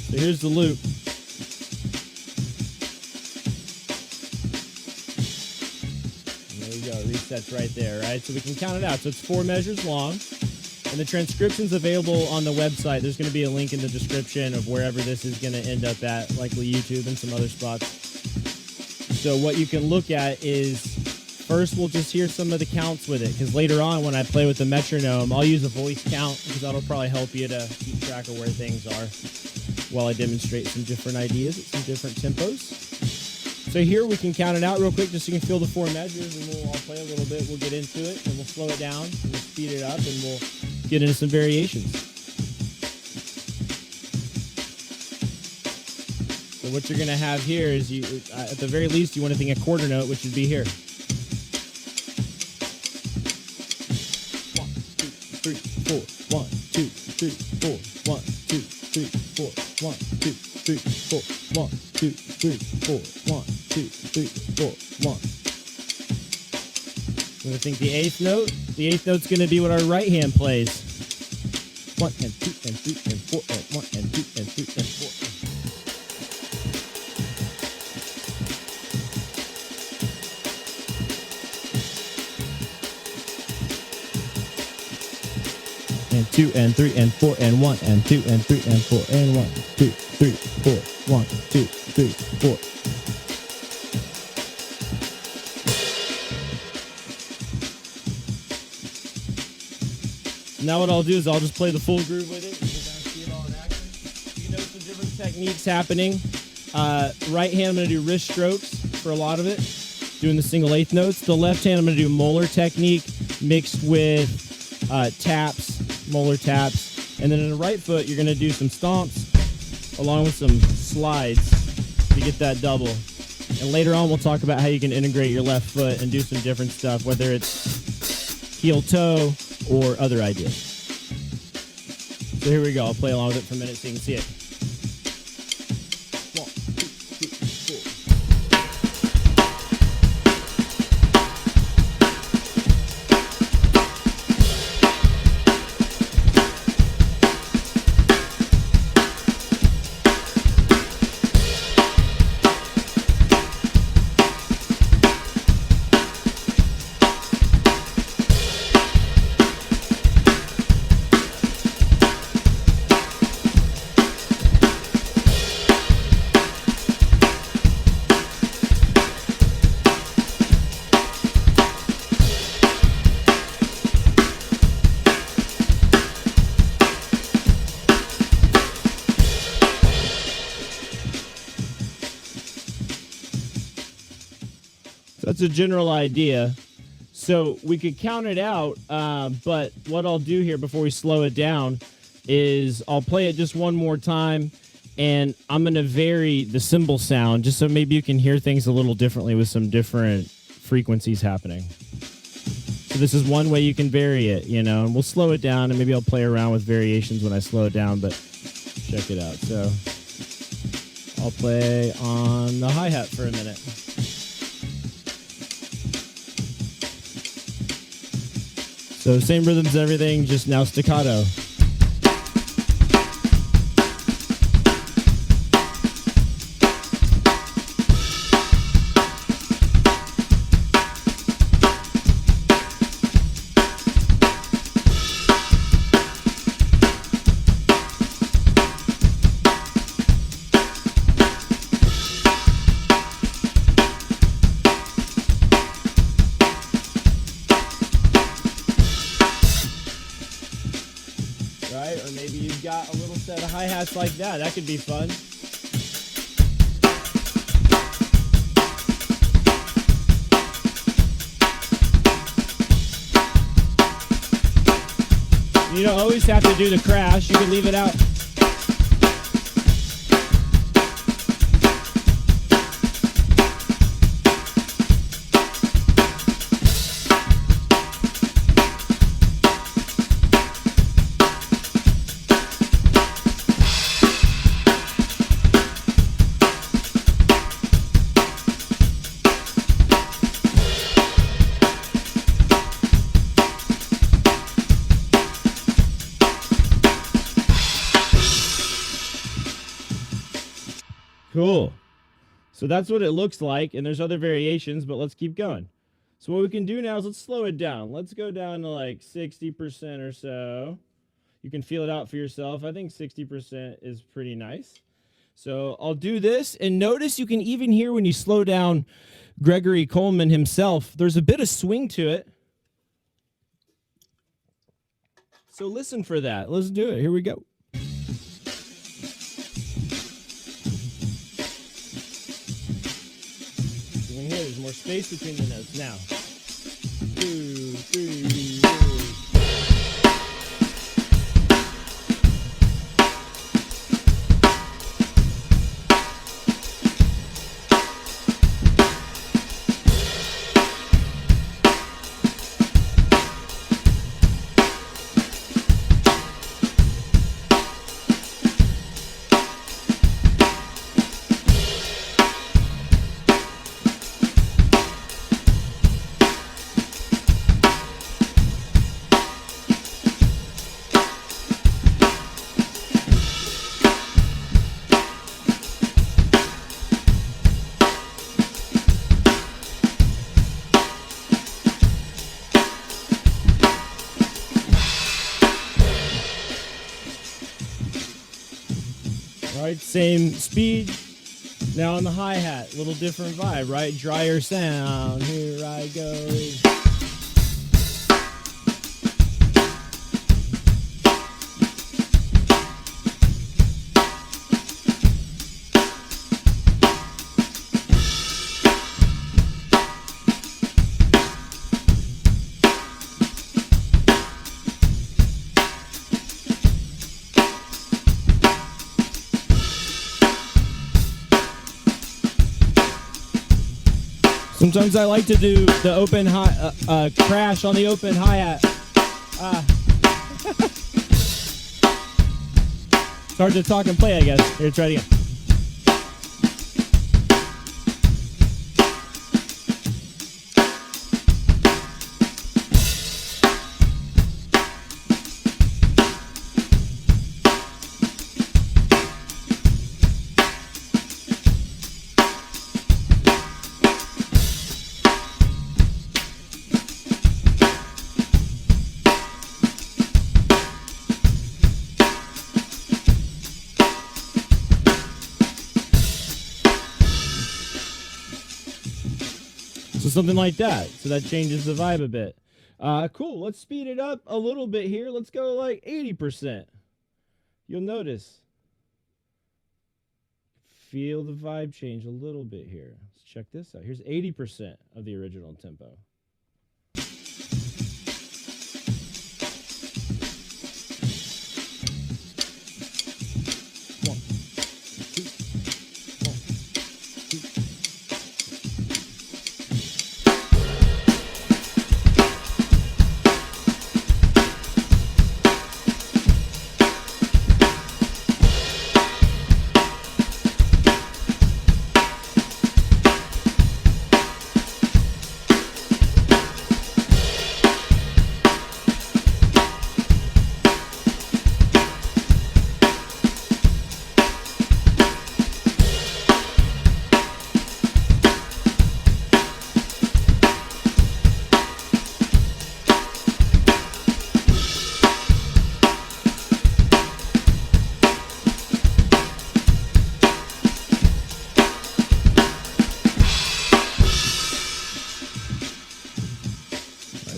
So here's the loop. And there we go. It resets right there, right? So we can count it out. So it's 4 measures long. And the transcription's available on the website. There's going to be a link in the description of wherever this is going to end up at, likely YouTube and some other spots. So what you can look at is, first we'll just hear some of the counts with it, because later on when I play with the metronome, I'll use a voice count, because that'll probably help you to keep track of where things are while I demonstrate some different ideas at some different tempos. So here we can count it out real quick just so you can feel the 4 measures, and I'll play a little bit. We'll get into it, and we'll slow it down, and we'll speed it up, and we'll get into some variations. So what you're going to have here is, you, at the very least, you want to think a quarter note, which would be here. 1, 2, 3, 4. 1, 2, 3, 4. 1, 2, 3, 4. 1, 2, 3, 4. 1, 2, 3, 4. 1, 2, 3, 4. 1. I'm going to think the 8th note. The 8th note's going to be what our right hand plays. 1 and 2 and 3 and 4 and 1 and 2 and 3 and 4. And 2 and 3 and 4 and 1 and 2 and 3 and 4 and 1, 2, 3, 4. 1, 2, 3, 4. Now what I'll do is I'll just play the full groove with it. You can kind of see it all in action. You can notice some different techniques happening. Right hand, I'm going to do wrist strokes for a lot of it, doing the single 8th notes. The left hand, I'm going to do molar technique mixed with taps, molar taps. And then in the right foot, you're going to do some stomps along with some slides to get that double. And later on, we'll talk about how you can integrate your left foot and do some different stuff, whether it's heel toe or other ideas. So here we go. I'll play along with it for a minute so you can see it. 1, 2, 3, 4. That's a general idea. So we could count it out, but what I'll do here before we slow it down is I'll play it just one more time, and I'm going to vary the cymbal sound just so maybe you can hear things a little differently with some different frequencies happening. So this is one way you can vary it, you know, and we'll slow it down, and maybe I'll play around with variations when I slow it down, but check it out. So I'll play on the hi-hat for a minute. So same rhythms, everything, just now staccato. Right? Or maybe you've got a little set of hi-hats like that. That could be fun. You don't always have to do the crash. You can leave it out. Cool. So that's what it looks like, and there's other variations, but let's keep going. So what we can do now is let's slow it down. Let's go down to like 60% or so. You can feel it out for yourself. I think 60% is pretty nice. So I'll do this, and notice you can even hear when you slow down Gregory Coleman himself, there's a bit of swing to it. So listen for that. Let's do it. Here we go. You can hear there's more space between the notes now. 2, 3, 4. Right, same speed. Now on the hi-hat, little different vibe, right? Drier sound. Here I go. Sometimes I like to do the open crash on the open hi-hat. It's hard to talk and play, I guess. Here, try it again. So something like that. So that changes the vibe a bit. Cool. Let's speed it up a little bit here. Let's go like 80%. You'll notice. Feel the vibe change a little bit here. Let's check this out. Here's 80% of the original tempo.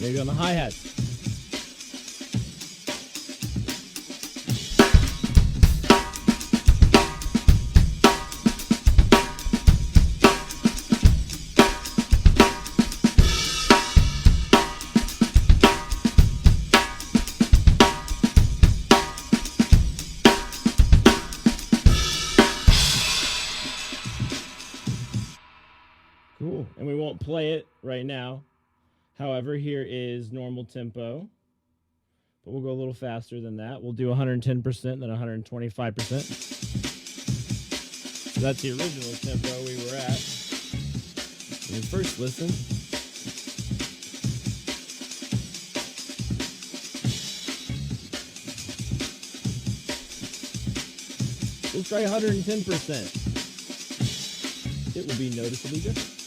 Maybe on the hi-hat. Cool. And we won't play it right now. However, here is normal tempo, but we'll go a little faster than that. We'll do 110%, then 125%. So that's the original tempo we were at when we first listened. We'll try 110%. it will be noticeably different.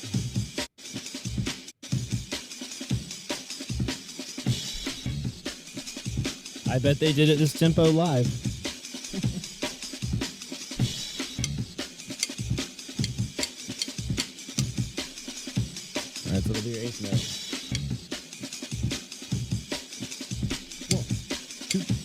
I bet they did it this tempo live. All right, so it'll be your eighth note. 1, 2.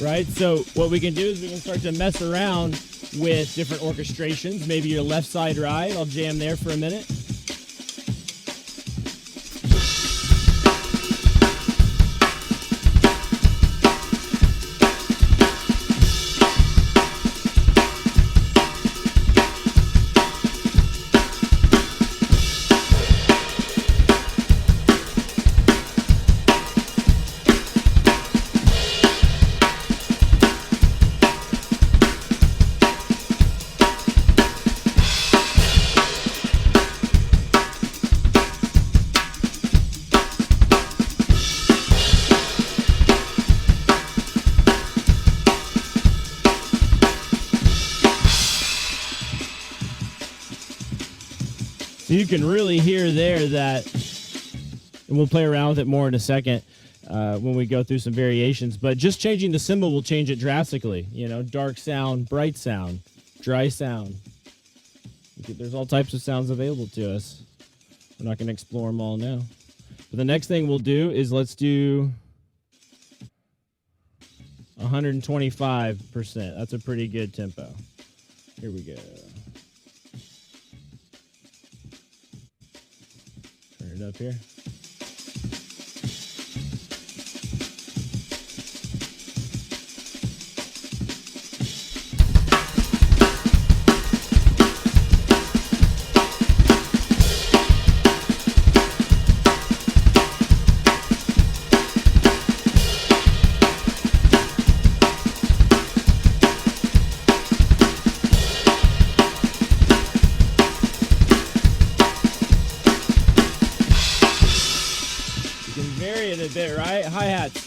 Right, so what we can do is we can start to mess around with different orchestrations. Maybe your left side ride. I'll jam there for a minute. You can really hear there that, and we'll play around with it more in a second when we go through some variations, but just changing the cymbal will change it drastically. You know, dark sound, bright sound, dry sound. There's all types of sounds available to us. We're not going to explore them all now. But the next thing we'll do is let's do 125%. That's a pretty good tempo. Here we go. Turn it up here. A bit, right? Hi-hats.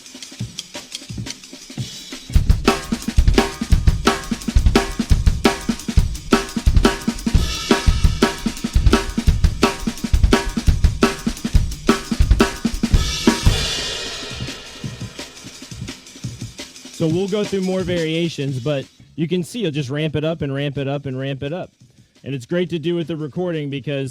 So we'll go through more variations, but you can see you'll just ramp it up and ramp it up and ramp it up. And it's great to do with the recording because